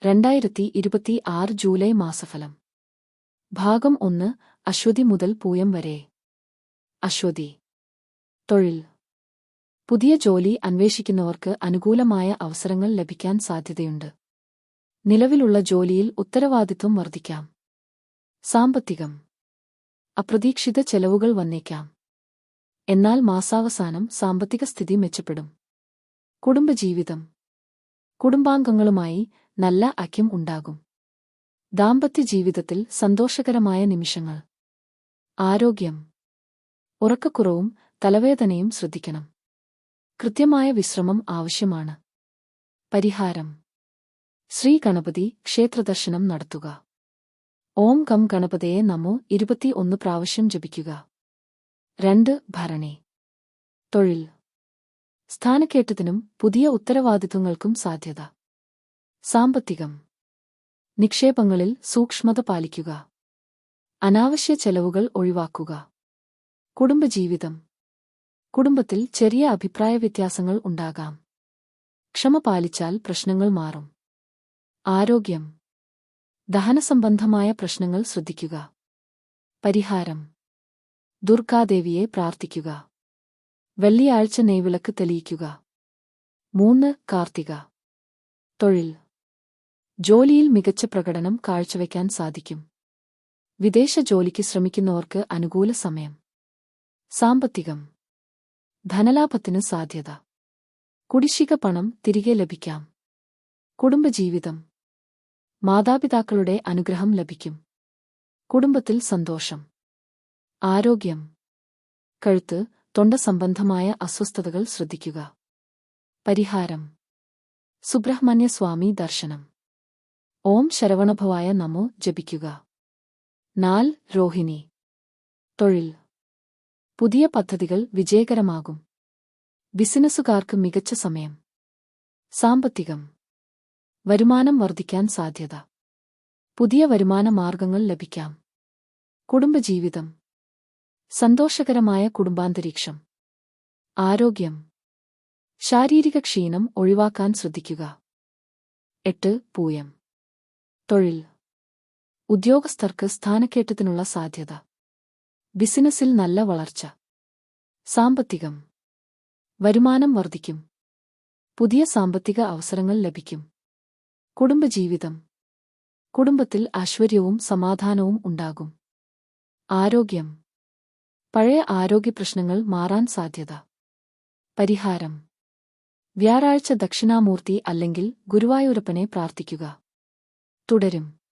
2026 July മാസഫലം. ഭാഗം 1. അശ്വതി മുതൽ പൂയം വരെ. അശ്വതി. തൊഴിൽ. പുതിയ ജോലി അന്വേഷിക്കുന്നവർക്ക് അനുകൂലമായ അവസരങ്ങൾ ലഭിക്കാൻ സാധ്യതയുണ്ട്. നിലവിലുള്ള ജോലിയിൽ ഉത്തരവാദിത്വം വർദ്ധിക്കാം. സാമ്പത്തികം. അപ്രതീക്ഷിത ചെലവുകൾ വന്നേക്കാം. എന്നാൽ മാസാവസാനം സാമ്പത്തിക സ്ഥിതി മെച്ചപ്പെടും. കുടുംബജീവിതം. കുടുംബാംഗങ്ങളുമായി നല്ല ഐക്യം ഉണ്ടാകും. ദാമ്പത്യ ജീവിതത്തിൽ സന്തോഷകരമായ നിമിഷങ്ങൾ. ആരോഗ്യം. ഉറക്കക്കുറവും തലവേദനയും ശ്രദ്ധിക്കണം. കൃത്യമായ വിശ്രമം ആവശ്യമാണ്. പരിഹാരം. ശ്രീ ഗണപതി ക്ഷേത്രദർശനം നടത്തുക. ഓം ഗം ഗണപതയെ നമോ 21 പ്രാവശ്യം ജപിക്കുക. 2. ഭരണി. തൊഴിൽ. സ്ഥാനക്കയറ്റത്തിനും പുതിയ ഉത്തരവാദിത്വങ്ങൾക്കും സാധ്യത. സാമ്പത്തികം. നിക്ഷേപങ്ങളിൽ സൂക്ഷ്മത പാലിക്കുക. അനാവശ്യ ചെലവുകൾ ഒഴിവാക്കുക. കുടുംബജീവിതം. കുടുംബത്തിൽ ചെറിയ അഭിപ്രായ വ്യത്യാസങ്ങൾ ഉണ്ടാകാം. ക്ഷമ പാലിച്ചാൽ പ്രശ്നങ്ങൾ മാറും. ആരോഗ്യം. ദഹനസംബന്ധമായ പ്രശ്നങ്ങൾ ശ്രദ്ധിക്കുക. പരിഹാരം. ദുർഗാദേവിയെ പ്രാർത്ഥിക്കുക. വെള്ളിയാഴ്ച നെയ്വിളക്ക് തെളിയിക്കുക. 3. കാർത്തിക. തൊഴിൽ. ജോലിയിൽ മികച്ച പ്രകടനം കാഴ്ചവെക്കാൻ സാധിക്കും. വിദേശ ജോലിക്ക് ശ്രമിക്കുന്നവർക്ക് അനുകൂല സമയം. സാമ്പത്തികം. ധനലാഭത്തിന് സാധ്യത. കുടിശ്ശിക പണം തിരികെ ലഭിക്കാം. കുടുംബജീവിതം. മാതാപിതാക്കളുടെ അനുഗ്രഹം ലഭിക്കും. കുടുംബത്തിൽ സന്തോഷം. ആരോഗ്യം. കഴുത്ത്, തൊണ്ട സംബന്ധമായ അസ്വസ്ഥതകൾ ശ്രദ്ധിക്കുക. പരിഹാരം. സുബ്രഹ്മണ്യ സ്വാമി ദർശനം. ഓം ശരവണഭവായ നമോ ജപിക്കുക. 4. രോഹിണി. തൊഴിൽ. പുതിയ പദ്ധതികൾ വിജയകരമാകും. ബിസിനസ്സുകാർക്ക് മികച്ച സമയം. സാമ്പത്തികം. വരുമാനം വർദ്ധിക്കാൻ സാധ്യത. പുതിയ വരുമാന മാർഗങ്ങൾ ലഭിക്കാം. കുടുംബജീവിതം. സന്തോഷകരമായ കുടുംബാന്തരീക്ഷം. ആരോഗ്യം. ശാരീരിക ക്ഷീണം ഒഴിവാക്കാൻ ശ്രദ്ധിക്കുക. 8. പൂയം. തൊഴിൽ. ഉദ്യോഗസ്ഥർക്ക് സ്ഥാനക്കയറ്റത്തിനുള്ള സാധ്യത. ബിസിനസ്സിൽ നല്ല വളർച്ച. സാമ്പത്തികം. വരുമാനം വർദ്ധിക്കും. പുതിയ സാമ്പത്തിക അവസരങ്ങൾ ലഭിക്കും. കുടുംബജീവിതം. കുടുംബത്തിൽ ഐശ്വര്യവും സമാധാനവും ഉണ്ടാകും. ആരോഗ്യം. പഴയ ആരോഗ്യപ്രശ്നങ്ങൾ മാറാൻ സാധ്യത. പരിഹാരം. വ്യാഴാഴ്ച ദക്ഷിണാമൂർത്തി അല്ലെങ്കിൽ ഗുരുവായൂരപ്പനെ പ്രാർത്ഥിക്കുക. തുടരും.